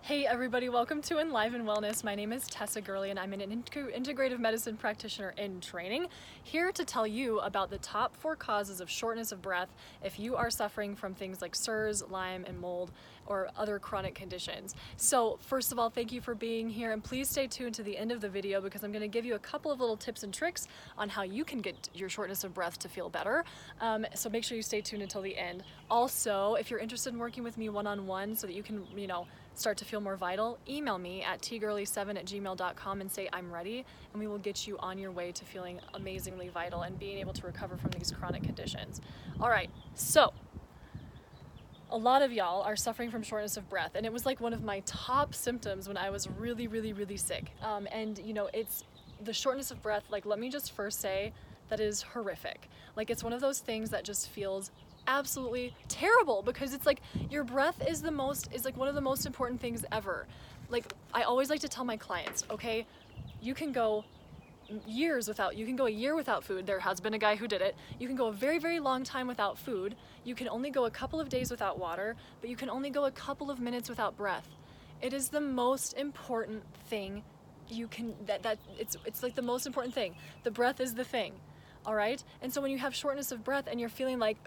Hey everybody, welcome to Enliven Wellness. My name is Tessa Gurley and I'm an integrative medicine practitioner in training, here to tell you about the top 4 causes of shortness of breath if you are suffering from things like CIRS, Lyme, and mold, or other chronic conditions. So first of all, thank you for being here, and please stay tuned to the end of the video because I'm going to give you a couple of little tips and tricks on how you can get your shortness of breath to feel better. So make sure you stay tuned until the end. Also, if you're interested in working with me one-on-one so that you can, start to feel more vital, email me at tgurley7@gmail.com and say I'm ready, and we will get you on your way to feeling amazingly vital and being able to recover from these chronic conditions. All right, so a lot of y'all are suffering from shortness of breath, and it was like one of my top symptoms when I was really sick. It's the shortness of breath. Like, let me just first say that is horrific. Like, it's one of those things that just feels absolutely terrible because it's like your breath is like one of the most important things ever. Like, I always like to tell my clients, okay, you can go a year without food. There has been a guy who did it. You can go a very long time without food. You can only go a couple of days without water, but you can only go a couple of minutes without breath. It is the most important thing you can, it's like the most important thing. The breath is the thing. All right? And so when you have shortness of breath and you're feeling like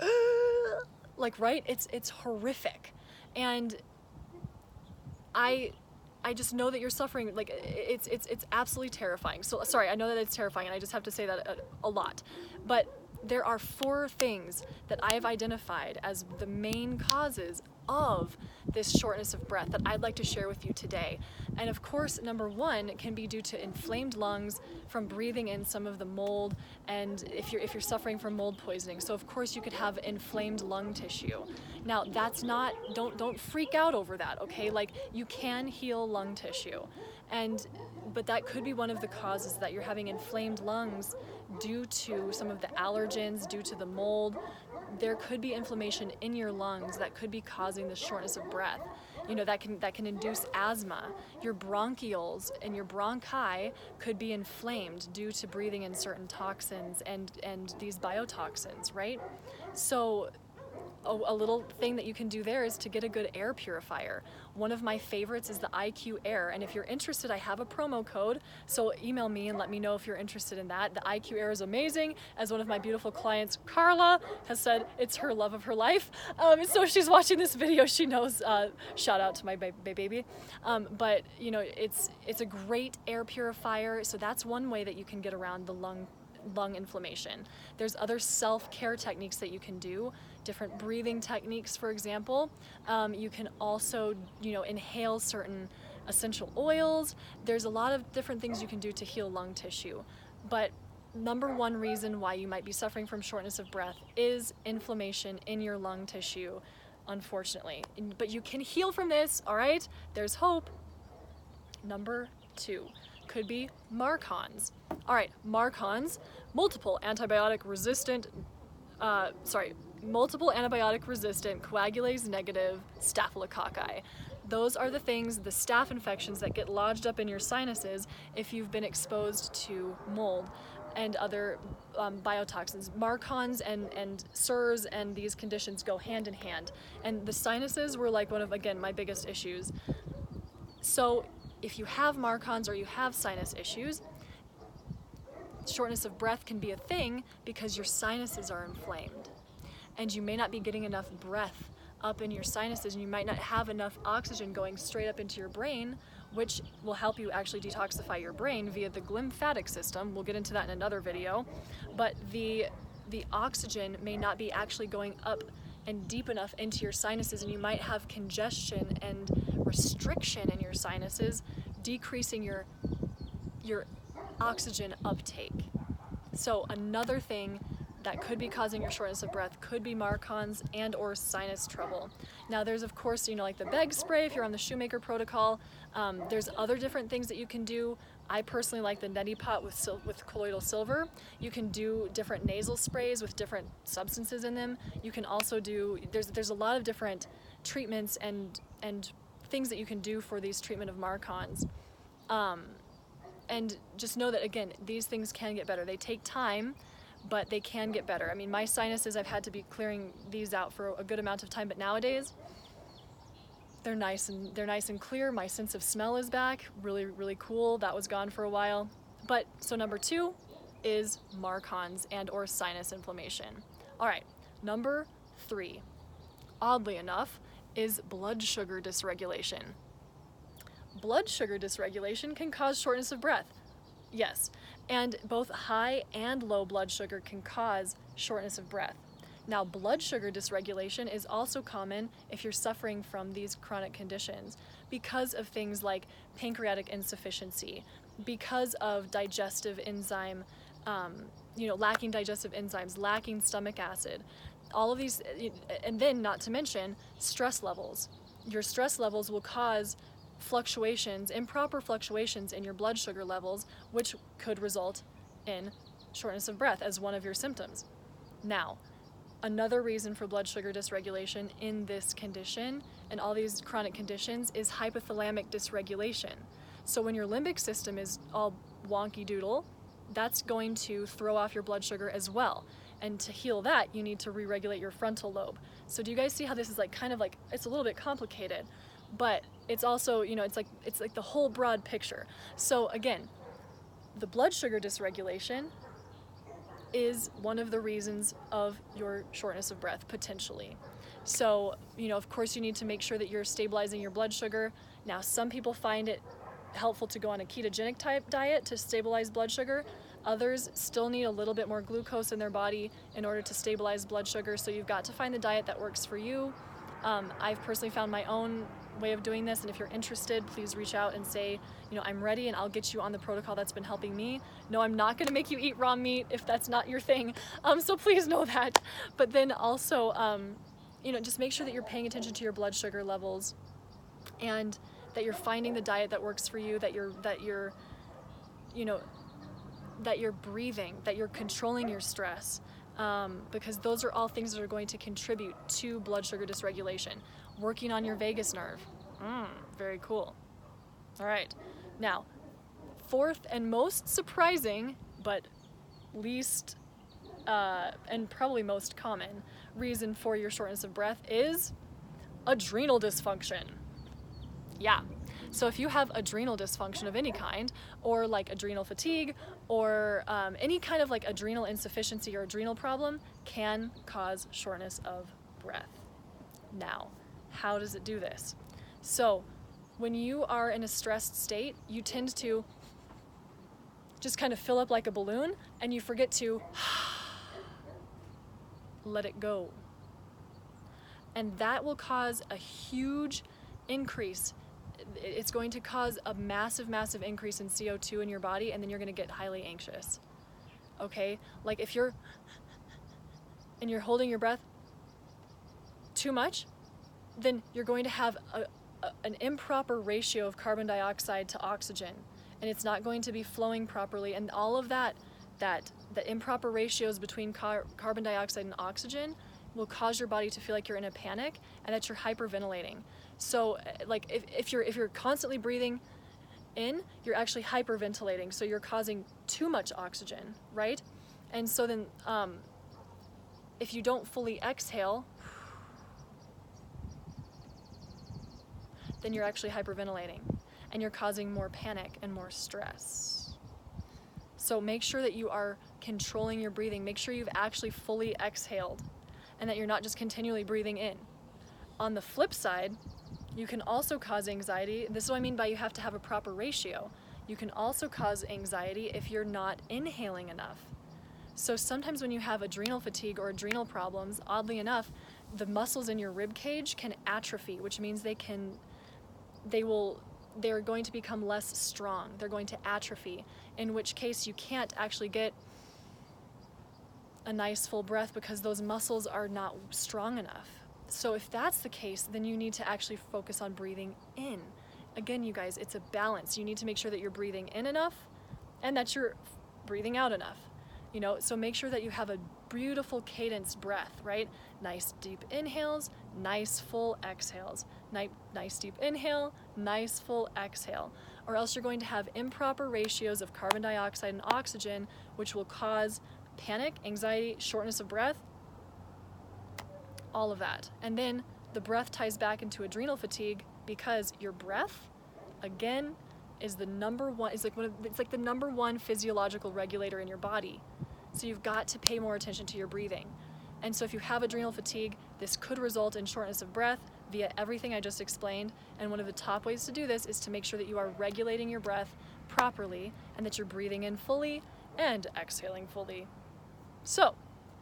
right, it's horrific. And I just know that you're suffering. Like, it's absolutely terrifying. So sorry, I know that it's terrifying, and I just have to say that a lot. But there are 4 things that I have identified as the main causes of this shortness of breath that I'd like to share with you today. And of course, number 1 can be due to inflamed lungs from breathing in some of the mold, and if you're suffering from mold poisoning. So of course you could have inflamed lung tissue. Now that's not, don't freak out over that, okay? Like, you can heal lung tissue, but that could be one of the causes, that you're having inflamed lungs due to some of the allergens, due to the mold. There could be inflammation in your lungs that could be causing the shortness of breath. That can induce asthma. Your bronchioles and your bronchi could be inflamed due to breathing in certain toxins and these biotoxins, right? So a little thing that you can do there is to get a good air purifier. One of my favorites is the IQ Air, and if you're interested, I have a promo code, so email me and let me know if you're interested in that. The IQ Air is amazing. As one of my beautiful clients, Carla, has said, it's her love of her life. So if she's watching this video, she knows. Shout out to my baby. But it's a great air purifier, so that's one way that you can get around the lung inflammation. There's other self-care techniques that you can do, different breathing techniques, for example. You can also, inhale certain essential oils. There's a lot of different things you can do to heal lung tissue. But number 1 reason why you might be suffering from shortness of breath is inflammation in your lung tissue, unfortunately. But you can heal from this, all right? There's hope. Number 2 could be MARCoNS. All right, MARCoNS, multiple antibiotic resistant coagulase negative staphylococci. Those are the things, the staph infections that get lodged up in your sinuses if you've been exposed to mold and other biotoxins. MARCoNS and CIRS and these conditions go hand in hand. And the sinuses were like one of, again, my biggest issues. So if you have MARCoNS or you have sinus issues, shortness of breath can be a thing because your sinuses are inflamed. And you may not be getting enough breath up in your sinuses, and you might not have enough oxygen going straight up into your brain, which will help you actually detoxify your brain via the glymphatic system. We'll get into that in another video. But the oxygen may not be actually going up and deep enough into your sinuses, and you might have congestion and restriction in your sinuses, decreasing your oxygen uptake. So another thing that could be causing your shortness of breath could be MARCoNS and or sinus trouble. Now there's of course, like the beg spray if you're on the Shoemaker protocol. There's other different things that you can do. I personally like the neti pot with colloidal silver. You can do different nasal sprays with different substances in them. You can also do, there's a lot of different treatments and things that you can do for these treatment of MARCoNS. And just know that, again, these things can get better. They take time, but they can get better. I mean, my sinuses, I've had to be clearing these out for a good amount of time, but nowadays, they're nice and clear. My sense of smell is back. Really, really cool. That was gone for a while. But so number 2 is MARCoNS and or sinus inflammation. All right, number 3, oddly enough, is blood sugar dysregulation. Blood sugar dysregulation can cause shortness of breath. Yes, and both high and low blood sugar can cause shortness of breath. Now, blood sugar dysregulation is also common if you're suffering from these chronic conditions because of things like pancreatic insufficiency, because of digestive enzyme, lacking digestive enzymes, lacking stomach acid, all of these, and then not to mention stress levels. Your stress levels will cause fluctuations, improper fluctuations in your blood sugar levels, which could result in shortness of breath as one of your symptoms. Now, another reason for blood sugar dysregulation in this condition and all these chronic conditions is hypothalamic dysregulation. So when your limbic system is all wonky doodle, that's going to throw off your blood sugar as well. And to heal that, you need to re-regulate your frontal lobe. So do you guys see how this is it's a little bit complicated, but it's also, it's like the whole broad picture. So again, the blood sugar dysregulation is one of the reasons of your shortness of breath, potentially. So, of course you need to make sure that you're stabilizing your blood sugar. Now, some people find it helpful to go on a ketogenic type diet to stabilize blood sugar. Others still need a little bit more glucose in their body in order to stabilize blood sugar. So you've got to find the diet that works for you. I've personally found my own way of doing this, and if you're interested, please reach out and say, I'm ready, and I'll get you on the protocol that's been helping me. No, I'm not going to make you eat raw meat if that's not your thing, so please know that. But then also, just make sure that you're paying attention to your blood sugar levels, and that you're finding the diet that works for you, that you're breathing, that you're controlling your stress, because those are all things that are going to contribute to blood sugar dysregulation. Working on your vagus nerve. Very cool. All right. Now, fourth and most surprising, but least and probably most common reason for your shortness of breath is adrenal dysfunction. Yeah. So if you have adrenal dysfunction of any kind, or like adrenal fatigue, or any kind of like adrenal insufficiency or adrenal problem, can cause shortness of breath. Now, how does it do this? So when you are in a stressed state, you tend to just kind of fill up like a balloon, and you forget to let it go. And that will cause a huge increase. It's going to cause a massive, massive increase in CO2 in your body, and then you're going to get highly anxious. Okay? Like if you're holding your breath too much, then you're going to have an improper ratio of carbon dioxide to oxygen, and it's not going to be flowing properly, and all of the improper ratios between carbon dioxide and oxygen will cause your body to feel like you're in a panic and that you're hyperventilating. So like if you're constantly breathing in, you're actually hyperventilating, so you're causing too much oxygen, right? And so then if you don't fully exhale, then you're actually hyperventilating, and you're causing more panic and more stress. So make sure that you are controlling your breathing. Make sure you've actually fully exhaled, and that you're not just continually breathing in. On the flip side, you can also cause anxiety. This is what I mean by you have to have a proper ratio. You can also cause anxiety if you're not inhaling enough. So sometimes when you have adrenal fatigue or adrenal problems, oddly enough, the muscles in your rib cage can atrophy, which means they're going to become less strong. They're going to atrophy, in which case you can't actually get a nice full breath because those muscles are not strong enough. So if that's the case, then you need to actually focus on breathing in. Again, you guys, it's a balance. You need to make sure that you're breathing in enough and that you're breathing out enough. So make sure that you have a beautiful cadenced breath, right? Nice deep inhales, nice full exhales. Nice deep inhale, nice full exhale. Or else you're going to have improper ratios of carbon dioxide and oxygen, which will cause panic, anxiety, shortness of breath, all of that. And then The breath ties back into adrenal fatigue because your breath, again, is the number one, it's like the number one physiological regulator in your body. So you've got to pay more attention to your breathing. And so if you have adrenal fatigue, this could result in shortness of breath via everything I just explained. And one of the top ways to do this is to make sure that you are regulating your breath properly and that you're breathing in fully and exhaling fully. So,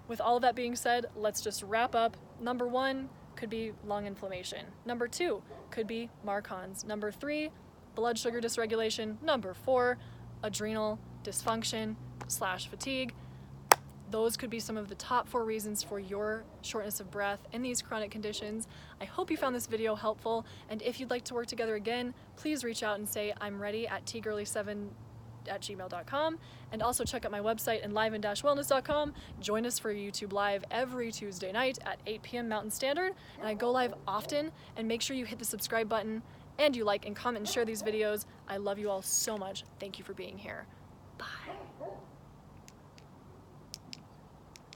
with all of that being said, let's just wrap up. Number 1 could be lung inflammation. Number 2 could be MARCoNS. Number 3, blood sugar dysregulation. Number 4, adrenal dysfunction / fatigue. Those could be some of the top 4 reasons for your shortness of breath in these chronic conditions. I hope you found this video helpful, and if you'd like to work together again, please reach out and say I'm ready at tgirly7@gmail.com, and also check out my website Enliven-Wellness.com. Join us for YouTube Live every Tuesday night at 8 p.m. Mountain Standard, and I go live often, and make sure you hit the subscribe button and you like and comment and share these videos. I love you all so much. Thank you for being here. Bye.